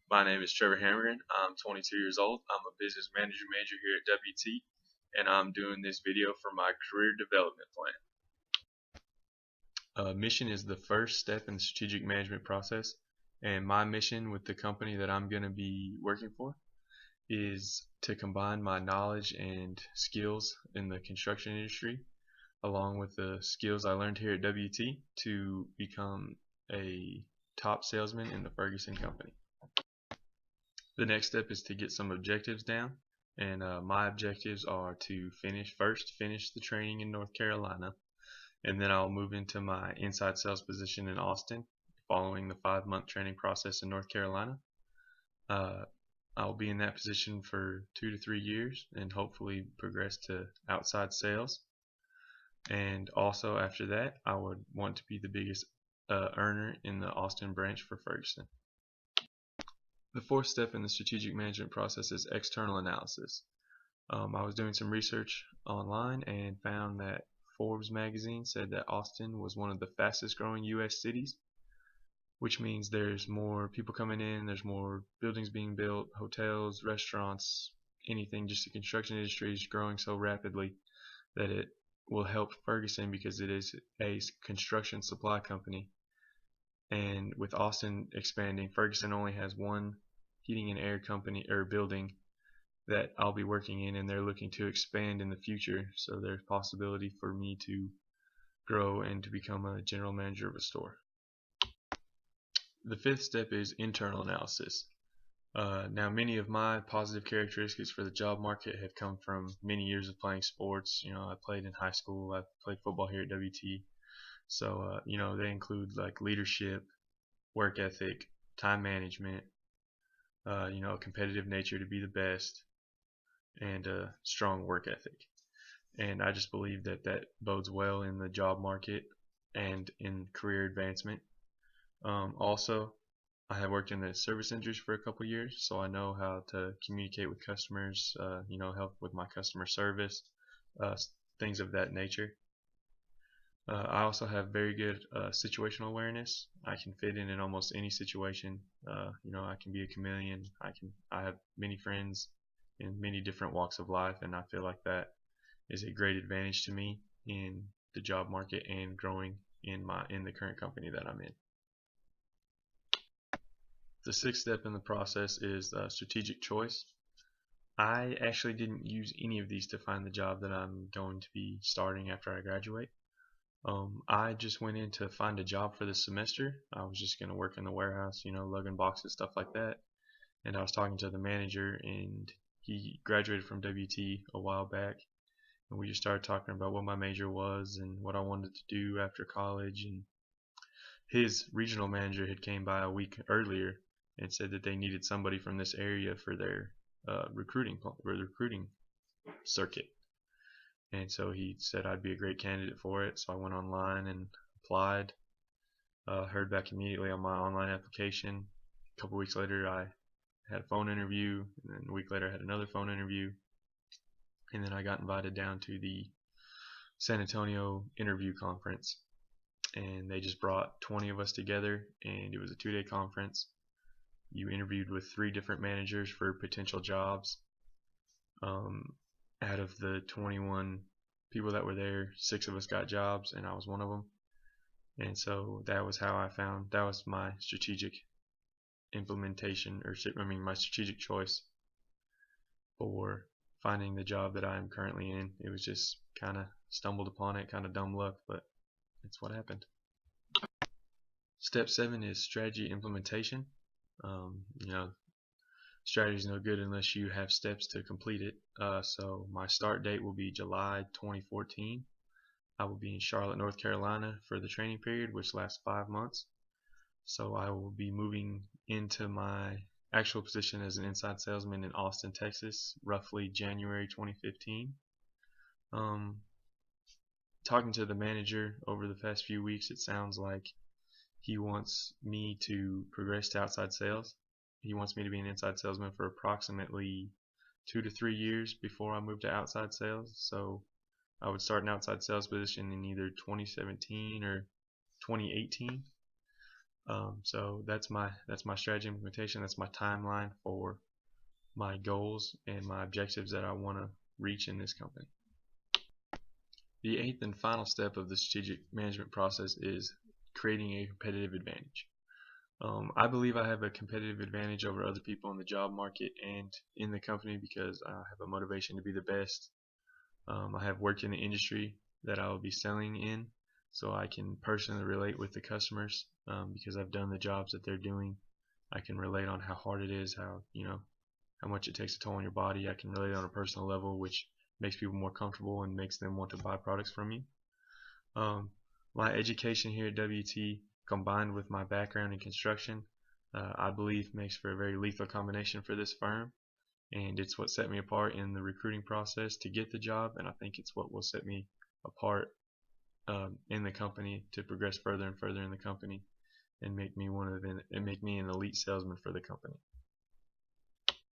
My name is Trevor Hammergren. I'm 22 years old. I'm a business manager major here at WT, and I'm doing this video for my career development plan. Mission is the first step in the strategic management process, and my mission with the company that I'm going to be working for is to combine my knowledge and skills in the construction industry along with the skills I learned here at WT to become a top salesman in the Ferguson company. The next step is to get some objectives down, and my objectives are to finish the training in North Carolina, and then I'll move into my inside sales position in Austin following the 5-month training process in North Carolina. I'll be in that position for 2 to 3 years and hopefully progress to outside sales. And also after that, I would want to be the biggest earner in the Austin branch for Ferguson. The fourth step in the strategic management process is external analysis. I was doing some research online and found that Forbes magazine said that Austin was one of the fastest growing US cities, which means there's more people coming in, there's more buildings being built, hotels, restaurants, anything. Just the construction industry is growing so rapidly that it will help Ferguson because it is a construction supply company. And with Austin expanding, Ferguson only has one heating and air company or building that I'll be working in, and they're looking to expand in the future, so there's possibility for me to grow and to become a general manager of a store. The fifth step is internal analysis. Now, many of my positive characteristics for the job market have come from many years of playing sports. I played in high school, I played football here at WT. So, they include like leadership, work ethic, time management, a competitive nature to be the best, and a strong work ethic. And I just believe that that bodes well in the job market and in career advancement. Also, I have worked in the service industry for a couple years, so I know how to communicate with customers, help with my customer service, uh, things of that nature. I also have very good situational awareness. I can fit in almost any situation. I can be a chameleon. I have many friends in many different walks of life, and I feel like that is a great advantage to me in the job market and growing in the current company that I'm in. The sixth step in the process is strategic choice. I actually didn't use any of these to find the job that I'm going to be starting after I graduate. I just went in to find a job for this semester. I was just going to work in the warehouse, lugging boxes, stuff like that. And I was talking to the manager, and he graduated from WT a while back. And we just started talking about what my major was and what I wanted to do after college. And his regional manager had came by a week earlier and said that they needed somebody from this area for their recruiting circuit. And so he said I'd be a great candidate for it. So I went online and applied. Heard back immediately on my online application. A couple weeks later, I had a phone interview, and then a week later, I had another phone interview, and then I got invited down to the San Antonio interview conference. And they just brought 20 of us together, and it was a 2-day conference. You interviewed with 3 different managers for potential jobs. Out of the 21 people that were there, 6 of us got jobs, and I was one of them. And so that was that was my strategic implementation, my strategic choice for finding the job that I am currently in. It was just kind of stumbled upon it, kind of dumb luck, but it's what happened. Step 7 is strategy implementation. Strategy is no good unless you have steps to complete it. So my start date will be July 2014. I will be in Charlotte, North Carolina for the training period, which lasts 5 months. So I will be moving into my actual position as an inside salesman in Austin, Texas, roughly January 2015. Talking to the manager over the past few weeks, it sounds like he wants me to progress to outside sales. He wants me to be an inside salesman for approximately 2 to 3 years before I move to outside sales. So I would start an outside sales position in either 2017 or 2018. So that's my strategy implementation. That's my timeline for my goals and my objectives that I want to reach in this company. The eighth and final step of the strategic management process is creating a competitive advantage. I believe I have a competitive advantage over other people in the job market and in the company because I have a motivation to be the best. I have worked in the industry that I will be selling in, so I can personally relate with the customers because I've done the jobs that they're doing. I can relate on how hard it is, how much it takes a toll on your body. I can relate on a personal level, which makes people more comfortable and makes them want to buy products from you. Um, my education here at WT, combined with my background in construction, I believe makes for a very lethal combination for this firm, and it's what set me apart in the recruiting process to get the job, and I think it's what will set me apart in the company to progress further and further in the company and make me an elite salesman for the company.